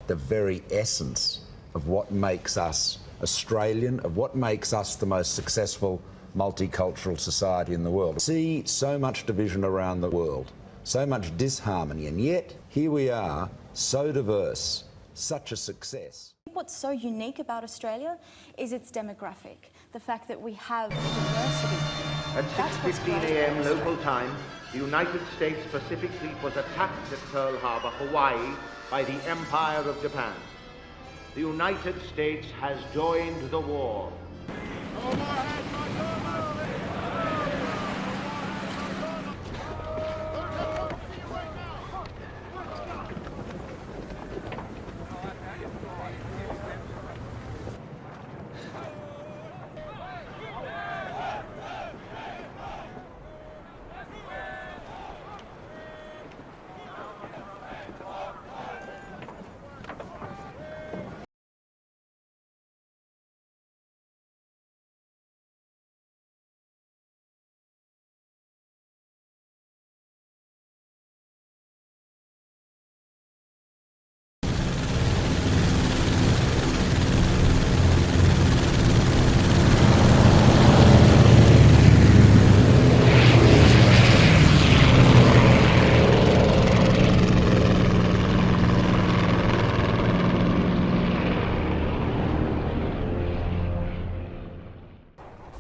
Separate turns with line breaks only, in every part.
the very essence of what makes us Australian, of what makes us the most successful multicultural society in the world. See so much division around the world, so much disharmony, and yet here we are, so diverse, such a success.
What's so unique about Australia is its demographic, the fact that we have diversity.
At 6:15 a.m. local time, the United States Pacific Fleet was attacked at Pearl Harbor, Hawaii, by the Empire of Japan. The United States has joined the war.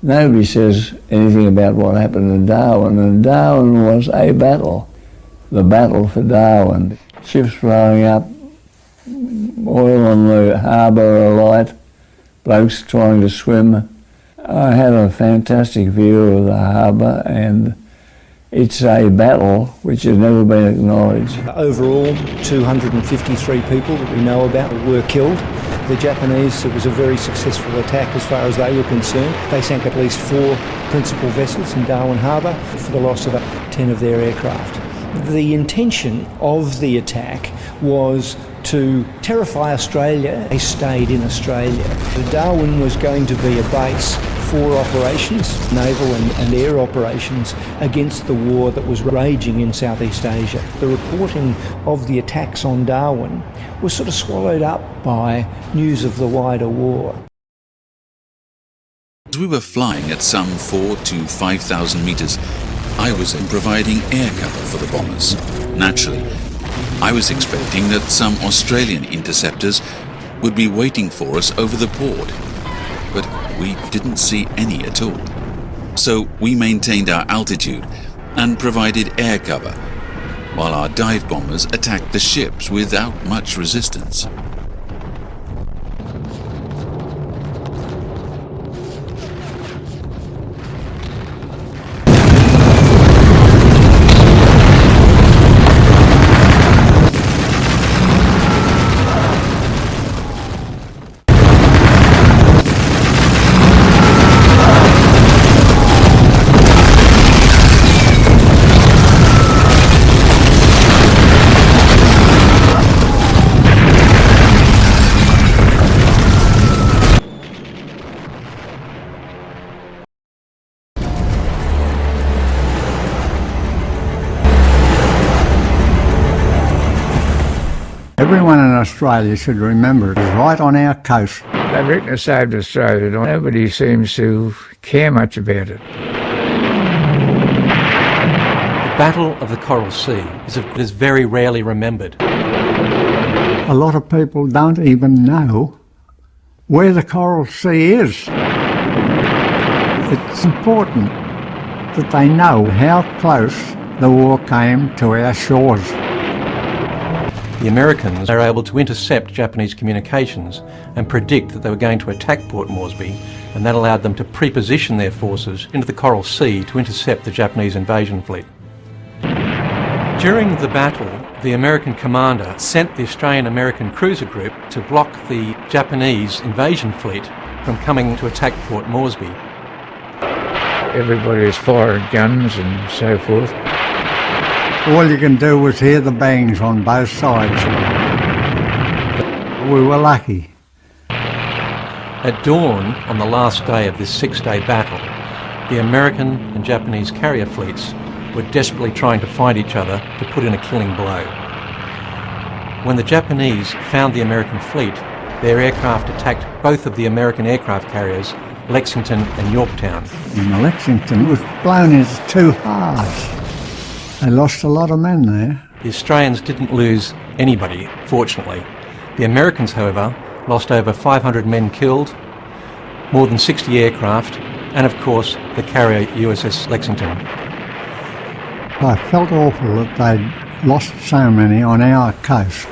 Nobody says anything about what happened in Darwin, and Darwin was a battle, the battle for Darwin. Ships blowing up, oil on the harbour alight, blokes trying to swim. I had a fantastic view of the harbour, and it's a battle which has never been acknowledged.
Overall, 253 people that we know about were killed. The Japanese, it was a very successful attack as far as they were concerned. They sank at least 4 principal vessels in Darwin Harbour for the loss of 10 of their aircraft. The intention of the attack was to terrify Australia. They stayed in Australia. Darwin was going to be a base for operations, naval and air operations, against the war that was raging in Southeast Asia. The reporting of the attacks on Darwin was sort of swallowed up by news of the wider war.
As we were flying at some 4,000 to 5,000 metres, I was providing air cover for the bombers. Naturally, I was expecting that some Australian interceptors would be waiting for us over the port, but we didn't see any at all. So we maintained our altitude and provided air cover, while our dive bombers attacked the ships without much resistance.
Everyone in Australia should remember it is right on our coast.
They've written it saved Australia. Nobody seems to care much about it.
The Battle of the Coral Sea is very rarely remembered.
A lot of people don't even know where the Coral Sea is. It's important that they know how close the war came to our shores.
The Americans were able to intercept Japanese communications and predict that they were going to attack Port Moresby, and that allowed them to pre-position their forces into the Coral Sea to intercept the Japanese invasion fleet. During the battle, the American commander sent the Australian-American cruiser group to block the Japanese invasion fleet from coming to attack Port Moresby.
Everybody was firing guns and so forth.
All you can do was hear the bangs on both sides. We were lucky.
At dawn on the last day of this 6-day battle, the American and Japanese carrier fleets were desperately trying to find each other to put in a killing blow. When the Japanese found the American fleet, their aircraft attacked both of the American aircraft carriers, Lexington and Yorktown.
And the Lexington was blown into two halves. They lost a lot of men there.
The Australians didn't lose anybody, fortunately. The Americans, however, lost over 500 men killed, more than 60 aircraft, and of course the carrier USS Lexington.
I felt awful that they'd lost so many on our coast.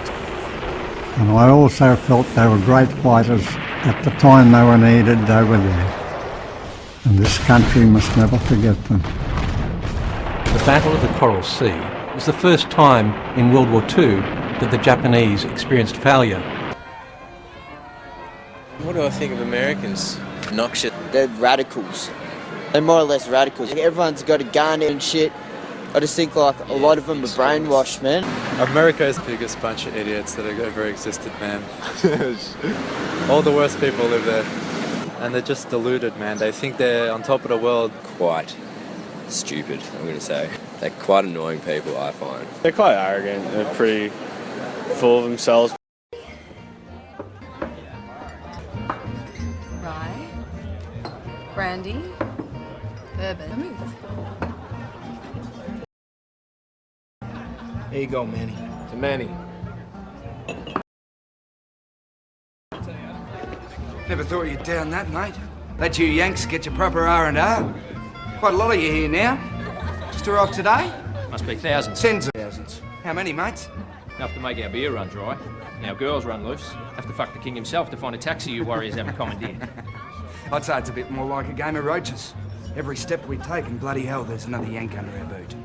And I also felt they were great fighters. At the time they were needed, they were there. And this country must never forget them.
The Battle of the Coral Sea was the first time in World War II that the Japanese experienced failure.
What do I think of Americans? Noxious. They're radicals. They're more or less radicals. Everyone's got a gun and shit. I just think like a lot of them are brainwashed, man.
America is the biggest bunch of idiots that have ever existed, man. All the worst people live there. And they're just deluded, man. They think they're on top of the world.
Quite stupid, I'm going to say. They're quite annoying people, I find.
They're quite arrogant. They're pretty full of themselves.
Rye, brandy, bourbon, vermouth.
There you go, Manny.
To Manny.
Never thought you'd down that, mate. Let you Yanks get your proper R&R. Quite a lot of you here now. Just arrived today?
Must be thousands.
Tens of thousands. How many, mates?
Enough to make our beer run dry. Our girls run loose. Have to fuck the king himself to find a taxi you warriors haven't commandeered.
I'd say it's a bit more like a game of roaches. Every step we take, and bloody hell, there's another Yank under our boot.